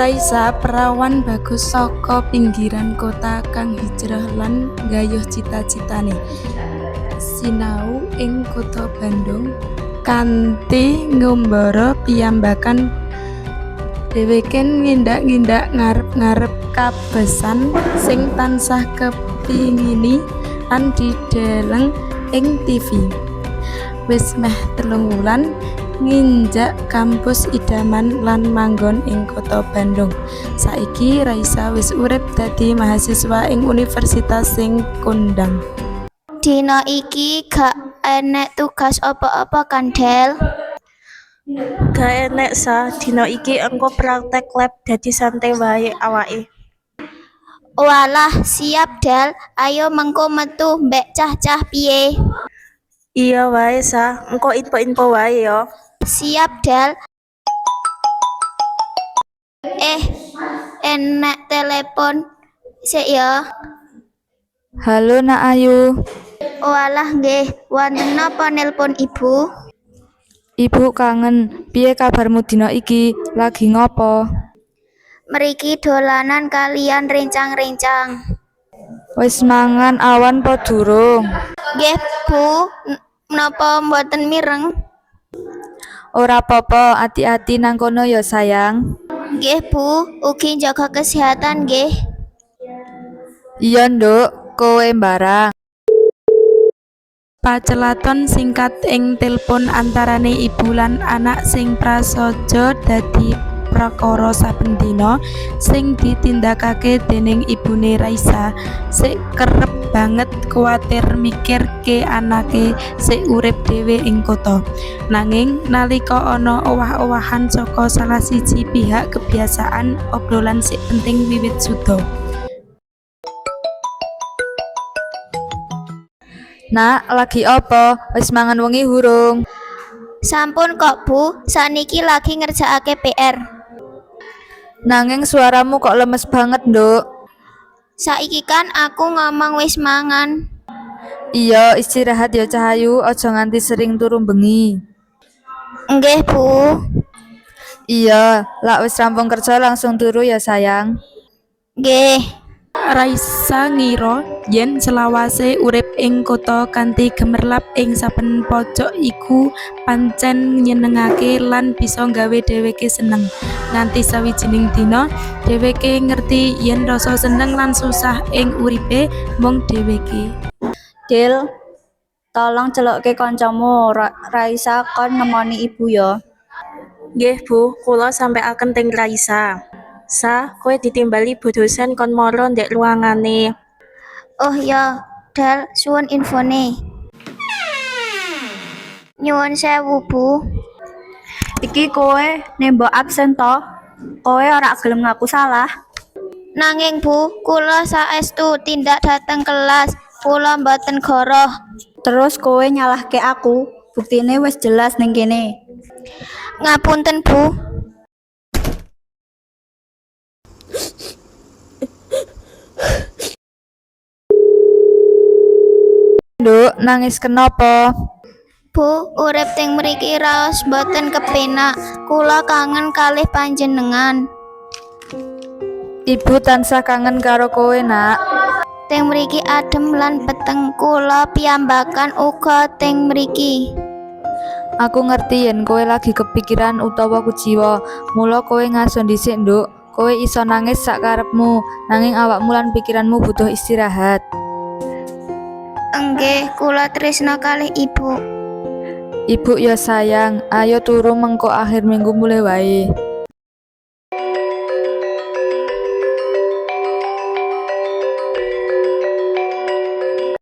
Raisa perawan bagus saka pinggiran kota kang hijrah lan nggayuh cita-citane sinau ing kota Bandung. Kanthi ngumbara piyambakan dheweke ngindak-indak ngarep-ngarep kabesan sing tansah kepingini lan dideleng ing TV. Wis meh 3 wulan nginjak kampus idaman lan manggon ing kota Bandung. Saiki Raisa wis urip dadi mahasiswa ing universitas sing kondang. Dina iki gak enek tugas apa-apa kan, Del? Gak enek dina iki engko praktek lab dadi santai wae awake. Walah, siap Del. Ayo mengko metu mbek cah-cah piye? Iya wae engko info wae ya. Siap Del. Enek telepon sik ya. Halo Nak Ayu. Walah nggih, wonten napa nelpon Ibu? Ibu kangen. Piye kabarmu dina iki? Lagi ngopo? Mriki dolanan kalian rencang-rencang. Wis mangan awan po durung? Nggih, Bu. Menapa mboten mireng? Ora apa-apa, ati-ati nang kono ya sayang. Nggih, Bu. Ugi jaga kesehatan nggih. Iya, Nduk. Kowe mbarang. Pacelaton singkat ing telepon antarane ibu lan anak sing prasaja dadi prakara saben dina sing ditindakake dening ibune Raisa. Sik kerep banget kuwatir mikirke anake sik urip dhewe ing kota. Nanging nalika ana owah-owahan saka salah siji pihak, kebiasaan obrolan sik penting wiwit suda. Nak, lagi apa? Wis mangan wengi hurung? Sampun kok, Bu. Saniki lagi ngerjakake PR. Nanging suaramu kok lemes banget, Nduk. Saiki kan aku ngomong wis mangan. Iya, istirahat ya Cahayu, aja nganti sering turu bengi. Nggih, Bu. Iya, lak wis rampung kerja langsung turu ya sayang. Nggih. Raisa ngira yen selawase urip ing kota kanthi gemerlap ing saben pojok iku pancen nyenengake lan bisa nggawe dheweke seneng. Nganti sawijining dina dheweke ngerti yen rasa seneng lan susah ing uripe mung dheweke. Dil, tolong celukke kancamu Raisa kon nemoni ibu ya. Nggih Bu, kula sampaiaken teng Raisa. Kowe ditimbali Bu dosen kon mara ndek ruangane. Oh ya, Del, suwun infone. Nyuwun sewu, Bu. Iki kowe nembok absen to? Kowe ora gelem ngaku salah? Nanging Bu, kula saestu tindak dateng kelas. Kula mboten goroh. Terus kowe nyalahke aku? Buktine wis jelas ning kene. Ngapunten, Bu. Nduk, nangis kenapa? Bu, urip teng mriki raos mboten kepenak. Kula kangen kalih panjenengan. Ibu tansah kangen karo kowe, Nak. Teng mriki adem lan peteng. Kula piyambakan uga teng mriki. Aku ngerti yen kowe lagi kepikiran utawa kujiwa. Mula kowe ngaso dhisik, Nduk. Kowe iso nangis sak karepmu, nanging awakmu lan pikiranmu butuh istirahat. Nggih, kula tresna kalih Ibu. Ibu ya sayang, ayo turu mengko akhir minggu mulai wae.